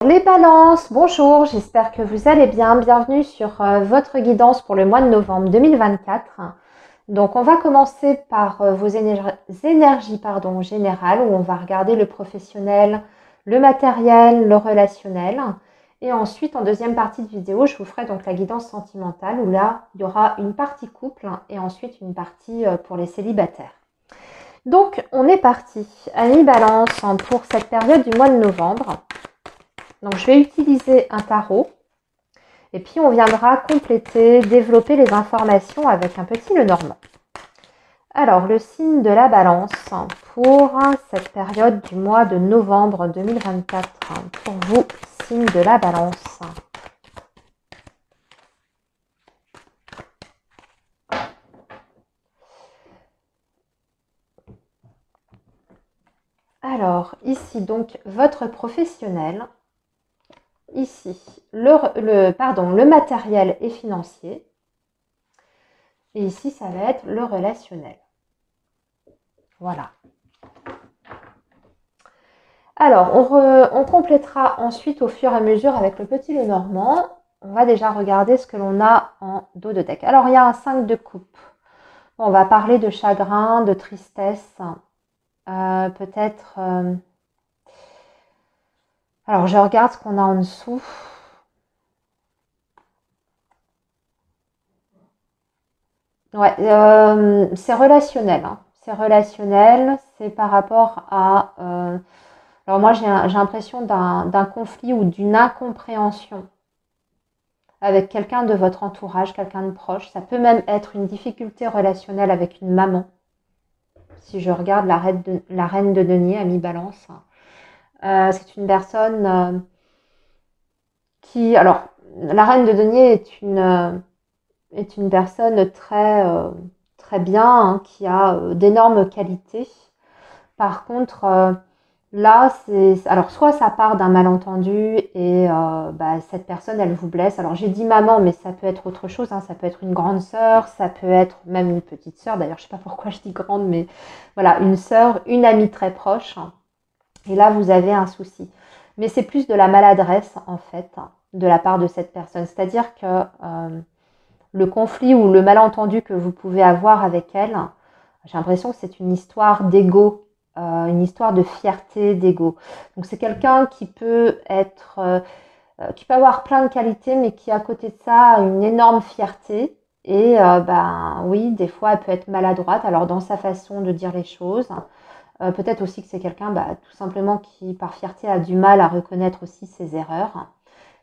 les balances, bonjour, j'espère que vous allez bien. Bienvenue sur votre guidance pour le mois de novembre 2024. Donc on va commencer par vos énergies générales où on va regarder le professionnel, le matériel, le relationnel. Et ensuite en deuxième partie de vidéo, je vous ferai donc la guidance sentimentale où là il y aura une partie couple et ensuite une partie pour les célibataires. Donc on est parti, amis balance, pour cette période du mois de novembre. Donc je vais utiliser un tarot et puis on viendra compléter, développer les informations avec un petit Lenormand. Alors le signe de la balance pour cette période du mois de novembre 2024, pour vous, signe de la balance. Alors ici donc votre professionnel. Ici, le matériel et financier. Et ici, ça va être le relationnel. Voilà. Alors, on complétera ensuite au fur et à mesure avec le petit Lenormand. On va déjà regarder ce que l'on a en dos de deck. Alors, il y a un 5 de coupe. On va parler de chagrin, de tristesse, peut-être... Alors, je regarde ce qu'on a en dessous. Ouais, c'est relationnel. C'est relationnel, c'est par rapport à... alors moi, j'ai l'impression d'un conflit ou d'une incompréhension avec quelqu'un de votre entourage, quelqu'un de proche. Ça peut même être une difficulté relationnelle avec une maman. Si je regarde la reine de denier, Ami Balance, c'est une personne qui... Alors, la reine de denier est une personne très bien, qui a d'énormes qualités. Par contre, là, alors soit ça part d'un malentendu et cette personne, elle vous blesse. Alors j'ai dit maman, mais ça peut être autre chose. Ça peut être une grande sœur, ça peut être même une petite sœur. D'ailleurs, je ne sais pas pourquoi je dis grande, mais voilà, une sœur, une amie très proche. Et là, vous avez un souci. Mais c'est plus de la maladresse, en fait, de la part de cette personne. C'est-à-dire que le conflit ou le malentendu que vous pouvez avoir avec elle, j'ai l'impression que c'est une histoire d'ego, une histoire de fierté, d'ego. Donc c'est quelqu'un qui peut être, qui peut avoir plein de qualités, mais qui à côté de ça a une énorme fierté. Et oui, des fois elle peut être maladroite, alors dans sa façon de dire les choses. Peut-être aussi que c'est quelqu'un tout simplement qui par fierté a du mal à reconnaître aussi ses erreurs.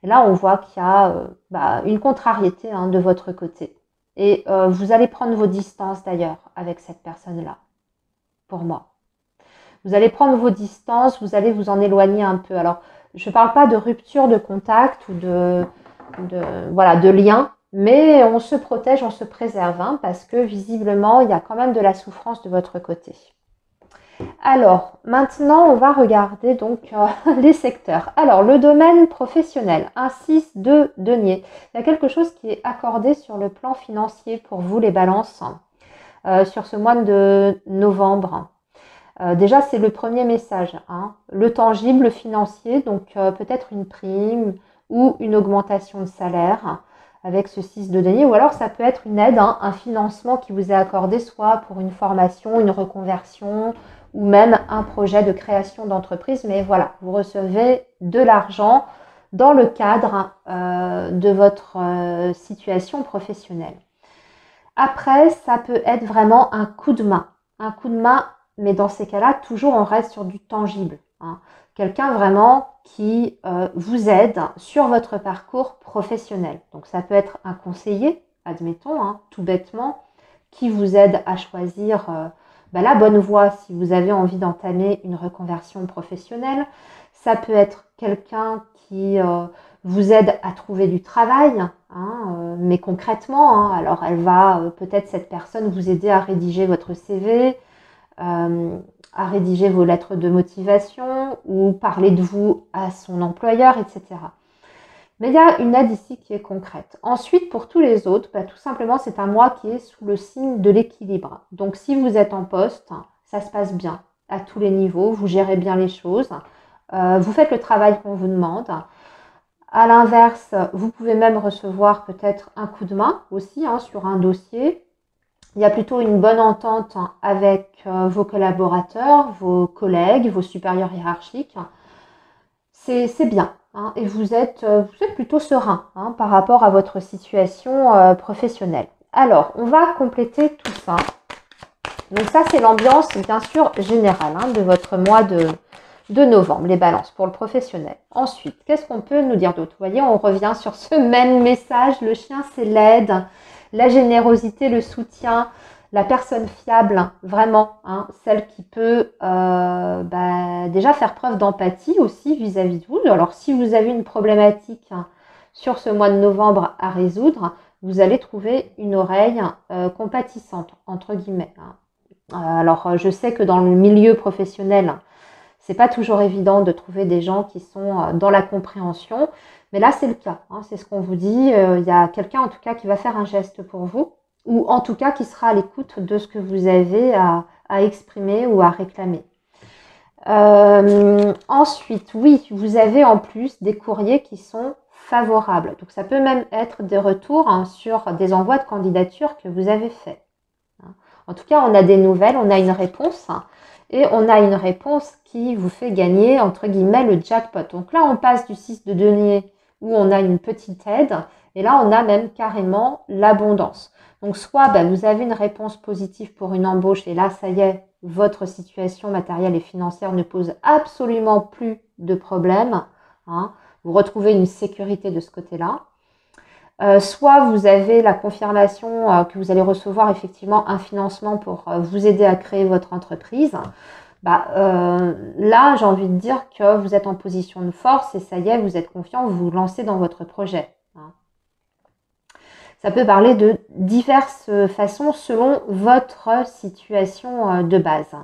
Et là, on voit qu'il y a une contrariété de votre côté. Et vous allez prendre vos distances d'ailleurs avec cette personne-là, pour moi. Vous allez prendre vos distances, vous allez vous en éloigner un peu. Alors, je ne parle pas de rupture de contact ou de lien, mais on se protège, on se préserve, parce que visiblement, il y a quand même de la souffrance de votre côté. Alors, maintenant, on va regarder donc les secteurs. Alors, le domaine professionnel, un 6 de denier. Il y a quelque chose qui est accordé sur le plan financier pour vous, les balances, sur ce mois de novembre. Déjà, c'est le premier message. Le tangible, le financier, donc peut-être une prime ou une augmentation de salaire avec ce 6 de denier. Ou alors, ça peut être une aide, un financement qui vous est accordé, soit pour une formation, une reconversion, ou même un projet de création d'entreprise. Mais voilà, vous recevez de l'argent dans le cadre de votre situation professionnelle. Après, ça peut être vraiment un coup de main. Un coup de main, mais dans ces cas-là, toujours on reste sur du tangible. Quelqu'un vraiment qui vous aide sur votre parcours professionnel. Donc ça peut être un conseiller, admettons, tout bêtement, qui vous aide à choisir la bonne voie si vous avez envie d'entamer une reconversion professionnelle. Ça peut être quelqu'un qui vous aide à trouver du travail, mais concrètement. Alors elle va peut-être cette personne vous aider à rédiger votre CV, à rédiger vos lettres de motivation ou parler de vous à son employeur, etc. Mais il y a une aide ici qui est concrète. Ensuite, pour tous les autres, tout simplement, c'est un mois qui est sous le signe de l'équilibre. Donc, si vous êtes en poste, ça se passe bien à tous les niveaux, vous gérez bien les choses, vous faites le travail qu'on vous demande. À l'inverse, vous pouvez même recevoir peut-être un coup de main aussi sur un dossier. Il y a plutôt une bonne entente avec vos collaborateurs, vos collègues, vos supérieurs hiérarchiques. C'est bien. Et vous êtes plutôt serein par rapport à votre situation professionnelle. Alors, on va compléter tout ça. Donc ça, c'est l'ambiance, bien sûr, générale de votre mois de novembre, les balances pour le professionnel. Ensuite, qu'est-ce qu'on peut nous dire d'autre? Vous voyez, on revient sur ce même message. Le chien, c'est l'aide, la générosité, le soutien, la personne fiable, vraiment, celle qui peut déjà faire preuve d'empathie aussi vis-à-vis de vous. Alors, si vous avez une problématique sur ce mois de novembre à résoudre, vous allez trouver une oreille compatissante, entre guillemets. Alors, je sais que dans le milieu professionnel, c'est pas toujours évident de trouver des gens qui sont dans la compréhension, mais là, c'est le cas. C'est ce qu'on vous dit. Il y a quelqu'un, en tout cas, qui va faire un geste pour vous, ou en tout cas, qui sera à l'écoute de ce que vous avez à exprimer ou à réclamer. Ensuite, oui, vous avez en plus des courriers qui sont favorables. Donc, ça peut même être des retours sur des envois de candidature que vous avez faits. En tout cas, on a des nouvelles, on a une réponse et on a une réponse qui vous fait gagner, entre guillemets, le jackpot. Donc là, on passe du 6 de denier où on a une petite aide et là, on a même carrément l'abondance. Donc soit vous avez une réponse positive pour une embauche et là, ça y est, votre situation matérielle et financière ne pose absolument plus de problème. Vous retrouvez une sécurité de ce côté-là. Soit vous avez la confirmation que vous allez recevoir effectivement un financement pour vous aider à créer votre entreprise. Là, j'ai envie de dire que vous êtes en position de force et ça y est, vous êtes confiant, vous vous lancez dans votre projet. Ça peut parler de diverses façons selon votre situation de base.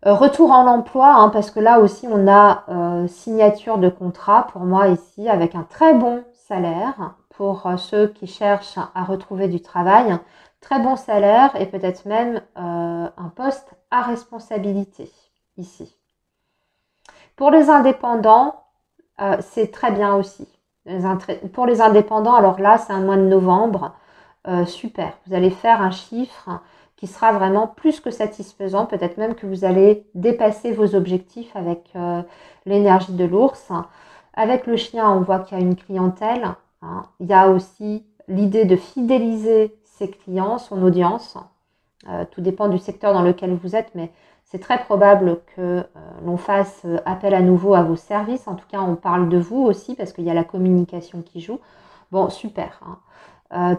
Retour en emploi, parce que là aussi on a signature de contrat pour moi ici avec un très bon salaire pour ceux qui cherchent à retrouver du travail. Très bon salaire et peut-être même un poste à responsabilité ici. Pour les indépendants, c'est très bien aussi. Pour les indépendants, alors là c'est un mois de novembre, super. Vous allez faire un chiffre qui sera vraiment plus que satisfaisant. Peut-être même que vous allez dépasser vos objectifs avec l'énergie de l'ours. Avec le chien, on voit qu'il y a une clientèle. Il y a aussi l'idée de fidéliser ses clients, son audience. Tout dépend du secteur dans lequel vous êtes, mais c'est très probable que l'on fasse appel à nouveau à vos services. En tout cas, on parle de vous aussi parce qu'il y a la communication qui joue. Bon, super.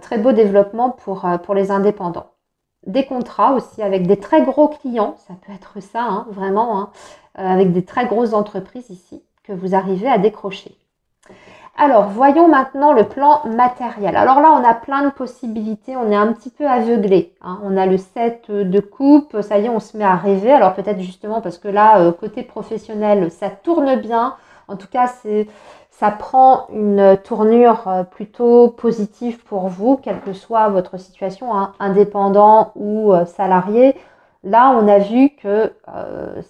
Très beau développement pour les indépendants. Des contrats aussi avec des très gros clients, ça peut être ça, vraiment, avec des très grosses entreprises ici que vous arrivez à décrocher. Alors, voyons maintenant le plan matériel. Alors là, on a plein de possibilités, on est un petit peu aveuglé. On a le 7 de coupe, ça y est, on se met à rêver. Alors peut-être justement parce que là, côté professionnel, ça tourne bien. En tout cas, ça prend une tournure plutôt positive pour vous, quelle que soit votre situation, indépendant ou salarié. Là, on a vu que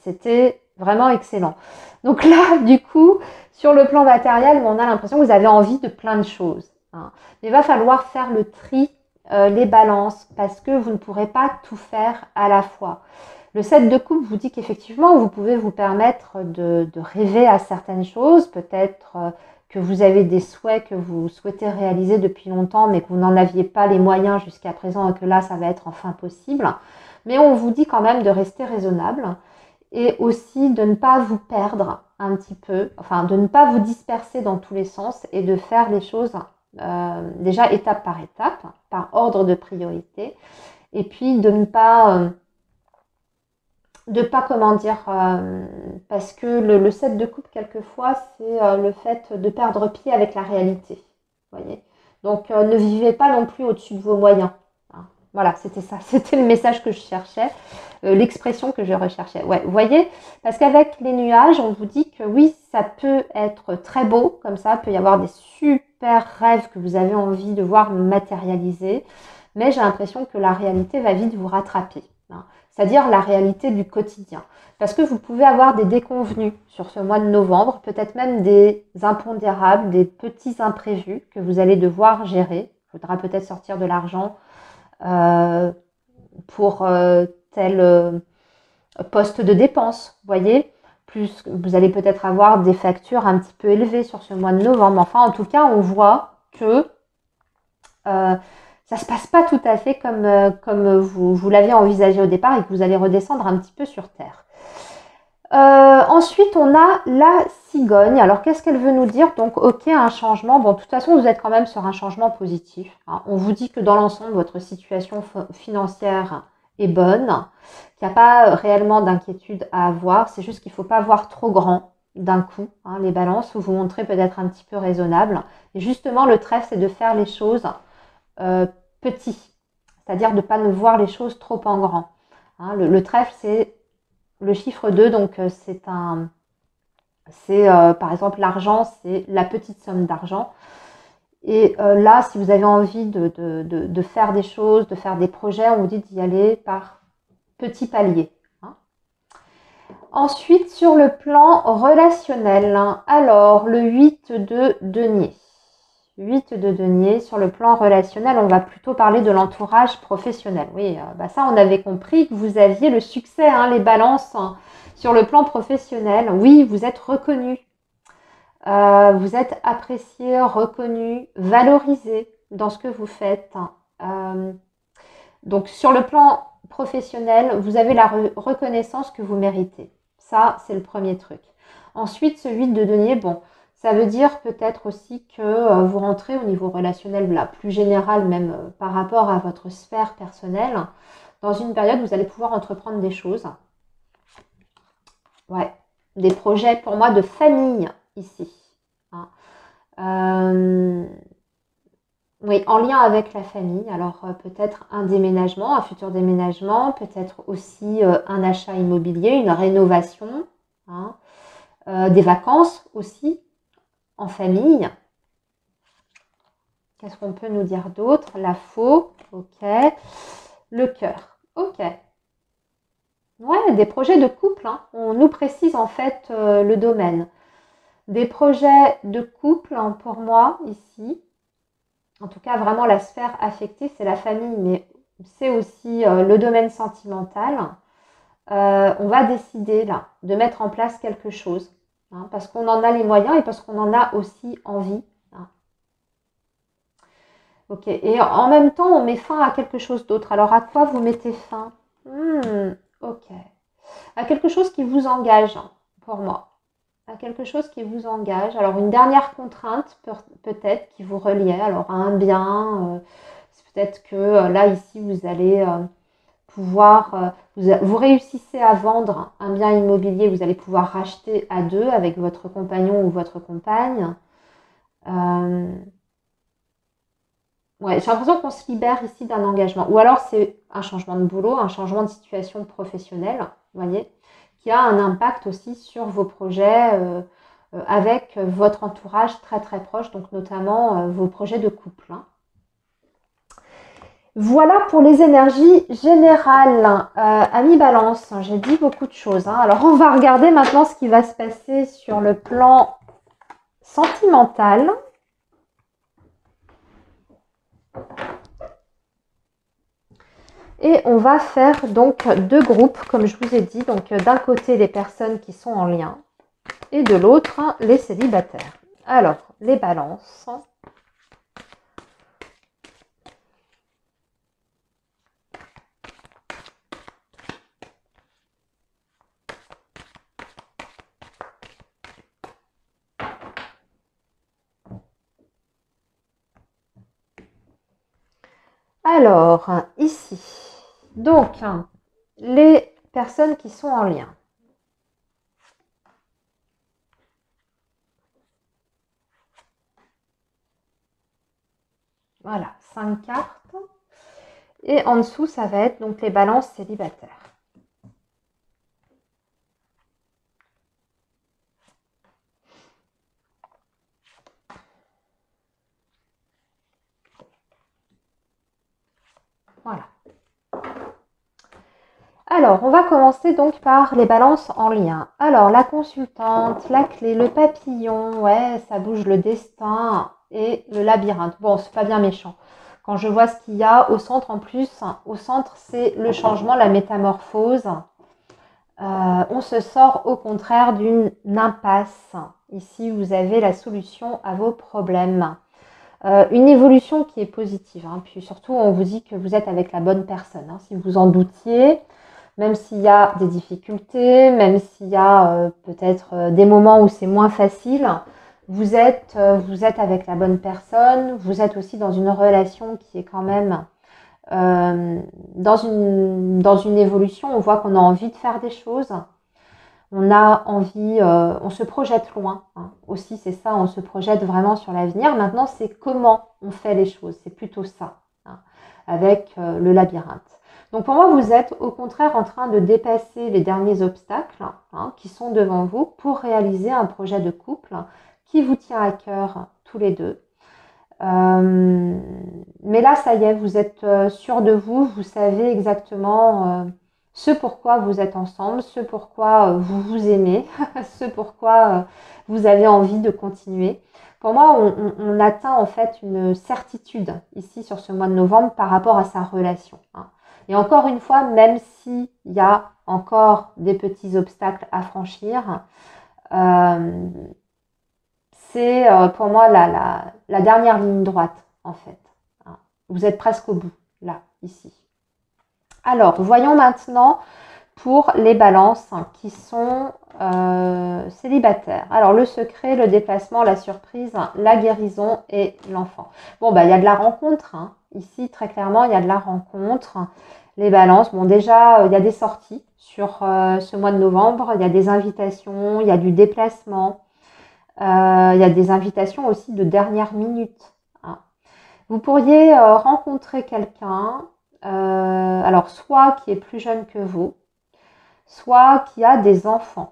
c'était vraiment excellent. Donc là, du coup, sur le plan matériel, on a l'impression que vous avez envie de plein de choses. Mais il va falloir faire le tri, les balances, parce que vous ne pourrez pas tout faire à la fois. Le 7 de coupe vous dit qu'effectivement, vous pouvez vous permettre de rêver à certaines choses. Peut-être que vous avez des souhaits que vous souhaitez réaliser depuis longtemps, mais que vous n'en aviez pas les moyens jusqu'à présent et que là, ça va être enfin possible. Mais on vous dit quand même de rester raisonnable et aussi de ne pas vous perdre un petit peu, enfin de ne pas vous disperser dans tous les sens et de faire les choses déjà étape, par ordre de priorité. Et puis de ne pas... comment dire, parce que le 7 de coupe, quelquefois, c'est le fait de perdre pied avec la réalité. Voyez. Donc, ne vivez pas non plus au-dessus de vos moyens. Voilà, c'était ça. C'était le message que je cherchais, l'expression que je recherchais. Ouais, vous voyez, parce qu'avec les nuages, on vous dit que oui, ça peut être très beau, comme ça, il peut y avoir des super rêves que vous avez envie de voir matérialiser, mais j'ai l'impression que la réalité va vite vous rattraper. c'est-à-dire la réalité du quotidien. Parce que vous pouvez avoir des déconvenus sur ce mois de novembre, peut-être même des impondérables, des petits imprévus que vous allez devoir gérer. Il faudra peut-être sortir de l'argent pour tel poste de dépense, vous voyez. Plus, vous allez peut-être avoir des factures un petit peu élevées sur ce mois de novembre. Enfin, en tout cas, on voit que ça se passe pas tout à fait comme vous l'aviez envisagé au départ et que vous allez redescendre un petit peu sur terre. Ensuite, on a la cigogne. Alors, qu'est-ce qu'elle veut nous dire? Donc, ok, un changement. Bon, de toute façon, vous êtes quand même sur un changement positif. Hein. On vous dit que dans l'ensemble, votre situation financière est bonne, qu'il n'y a pas réellement d'inquiétude à avoir. C'est juste qu'il ne faut pas voir trop grand d'un coup, hein, les balances. Vous vous montrez peut-être un petit peu raisonnable. Et justement, le trèfle, c'est de faire les choses petits. C'est-à-dire de ne pas ne voir les choses trop en grand. Hein, le trèfle, c'est le chiffre 2, donc c'est par exemple l'argent, c'est la petite somme d'argent. Et là, si vous avez envie de faire des choses, de faire des projets, on vous dit d'y aller par petits paliers. Hein. Ensuite, sur le plan relationnel, alors le 8 de denier. 8 de denier, sur le plan relationnel, on va plutôt parler de l'entourage professionnel. Oui, ça, on avait compris que vous aviez le succès, hein, les balances, hein, sur le plan professionnel. Oui, vous êtes reconnu, vous êtes apprécié, reconnu, valorisé dans ce que vous faites. Donc, sur le plan professionnel, vous avez la reconnaissance que vous méritez. Ça, c'est le premier truc. Ensuite, ce 8 de denier, bon, ça veut dire peut-être aussi que vous rentrez au niveau relationnel, là, plus général même par rapport à votre sphère personnelle, dans une période où vous allez pouvoir entreprendre des choses. Ouais, des projets pour moi de famille ici. Hein. Oui, en lien avec la famille. Alors peut-être un déménagement, un futur déménagement, peut-être aussi un achat immobilier, une rénovation, hein, des vacances aussi en famille. Qu'est-ce qu'on peut nous dire d'autre? La faux, ok. Le cœur, ok. Ouais, des projets de couple, hein. On nous précise en fait le domaine. Des projets de couple, hein, pour moi, ici. En tout cas, vraiment, la sphère affective, c'est la famille, mais c'est aussi le domaine sentimental. On va décider, là, de mettre en place quelque chose. Hein, parce qu'on en a les moyens et parce qu'on en a aussi envie. Hein. Ok. Et en même temps, on met fin à quelque chose d'autre. Alors, à quoi vous mettez fin? Ok. À quelque chose qui vous engage, hein, pour moi. À quelque chose qui vous engage. Alors, une dernière contrainte, peut-être, qui vous reliait. Alors, à un bien, c'est peut-être que là, ici, vous allez pouvoir, vous réussissez à vendre un bien immobilier, vous allez pouvoir racheter à deux avec votre compagnon ou votre compagne. Ouais, j'ai l'impression qu'on se libère ici d'un engagement. Ou alors, c'est un changement de boulot, un changement de situation professionnelle, vous voyez, qui a un impact aussi sur vos projets avec votre entourage très très proche, donc notamment vos projets de couple. Hein. Voilà pour les énergies générales. Amis Balance, j'ai dit beaucoup de choses. Hein. Alors, on va regarder maintenant ce qui va se passer sur le plan sentimental. Et on va faire donc deux groupes, comme je vous ai dit. Donc, d'un côté, les personnes qui sont en lien et de l'autre, les célibataires. Alors, les balances. Alors, ici, donc, les personnes qui sont en lien. Voilà, 5 cartes. Et en dessous, ça va être donc les balances célibataires. Voilà. Alors, on va commencer donc par les balances en lien. Alors, la consultante, la clé, le papillon, ouais, ça bouge le destin et le labyrinthe. Bon, c'est pas bien méchant. Quand je vois ce qu'il y a au centre en plus, au centre, c'est le changement, la métamorphose. On se sort au contraire d'une impasse. Ici, vous avez la solution à vos problèmes. Une évolution qui est positive. Hein. Puis surtout, on vous dit que vous êtes avec la bonne personne. Hein. Si vous en doutiez, même s'il y a des difficultés, même s'il y a peut-être des moments où c'est moins facile, vous êtes avec la bonne personne. Vous êtes aussi dans une relation qui est quand même dans une évolution. On voit qu'on a envie de faire des choses. On a envie, on se projette loin. Hein. Aussi, c'est ça, on se projette vraiment sur l'avenir. Maintenant, c'est comment on fait les choses. C'est plutôt ça, hein, avec le labyrinthe. Donc pour moi, vous êtes au contraire en train de dépasser les derniers obstacles hein, qui sont devant vous pour réaliser un projet de couple qui vous tient à cœur tous les deux. Mais là, ça y est, vous êtes sûr de vous, vous savez exactement ce pourquoi vous êtes ensemble, ce pourquoi vous vous aimez, ce pourquoi vous avez envie de continuer. Pour moi, on atteint en fait une certitude ici sur ce mois de novembre par rapport à sa relation. Hein. Et encore une fois, même s'il y a encore des petits obstacles à franchir, c'est pour moi la dernière ligne droite en fait. Hein. Vous êtes presque au bout, là, ici. Alors, voyons maintenant pour les balances qui sont célibataires. Alors, le secret, le déplacement, la surprise, la guérison et l'enfant. Bon, bah, il y a de la rencontre. Hein. Ici, très clairement, il y a de la rencontre. Les balances, bon, déjà, il y a des sorties sur ce mois de novembre. Il y a des invitations, il y a du déplacement. Il y a des invitations aussi de dernière minute. Hein. Vous pourriez rencontrer quelqu'un, alors soit qui est plus jeune que vous, soit qui a des enfants.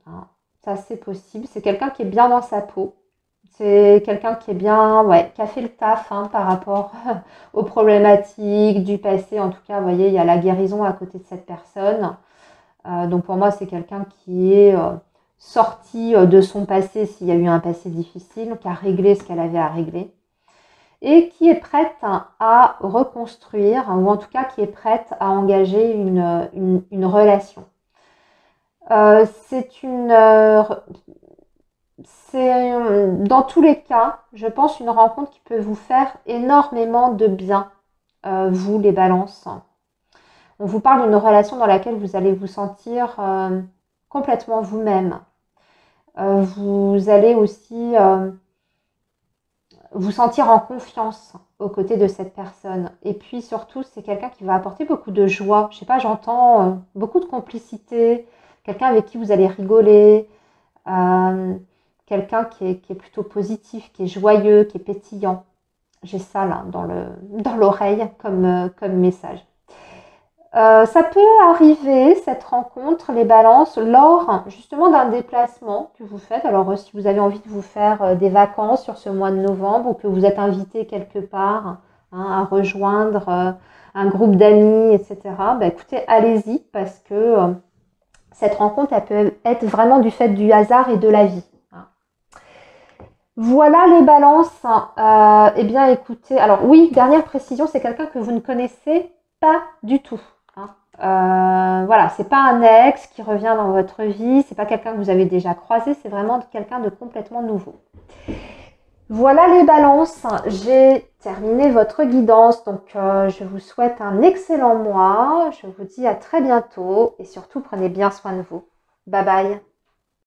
Hein. Ça, c'est possible. C'est quelqu'un qui est bien dans sa peau. C'est quelqu'un qui est bien, ouais, qui a fait le taf hein, par rapport aux problématiques du passé. En tout cas, vous voyez, il y a la guérison à côté de cette personne. Donc pour moi, c'est quelqu'un qui est sorti de son passé s'il y a eu un passé difficile, qui a réglé ce qu'elle avait à régler et qui est prête à reconstruire ou en tout cas qui est prête à engager une relation. C'est dans tous les cas, je pense, une rencontre qui peut vous faire énormément de bien, vous les balances. On vous parle d'une relation dans laquelle vous allez vous sentir complètement vous-même. Vous allez aussi vous sentir en confiance aux côtés de cette personne. Et puis surtout, c'est quelqu'un qui va apporter beaucoup de joie. Je sais pas, j'entends beaucoup de complicité, quelqu'un avec qui vous allez rigoler, quelqu'un qui est plutôt positif, qui est joyeux, qui est pétillant. J'ai ça là dans l'oreille comme message. Ça peut arriver, cette rencontre, les balances, lors justement d'un déplacement que vous faites. Alors si vous avez envie de vous faire des vacances sur ce mois de novembre ou que vous êtes invité quelque part hein, à rejoindre un groupe d'amis, etc. Bah, écoutez, allez-y parce que cette rencontre, elle peut être vraiment du fait du hasard et de la vie. Hein. Voilà les balances. Eh bien écoutez, alors oui, dernière précision, c'est quelqu'un que vous ne connaissez pas du tout. Voilà, c'est pas un ex qui revient dans votre vie, c'est pas quelqu'un que vous avez déjà croisé, c'est vraiment quelqu'un de complètement nouveau. Voilà les balances, j'ai terminé votre guidance, donc je vous souhaite un excellent mois, je vous dis à très bientôt et surtout prenez bien soin de vous. Bye bye.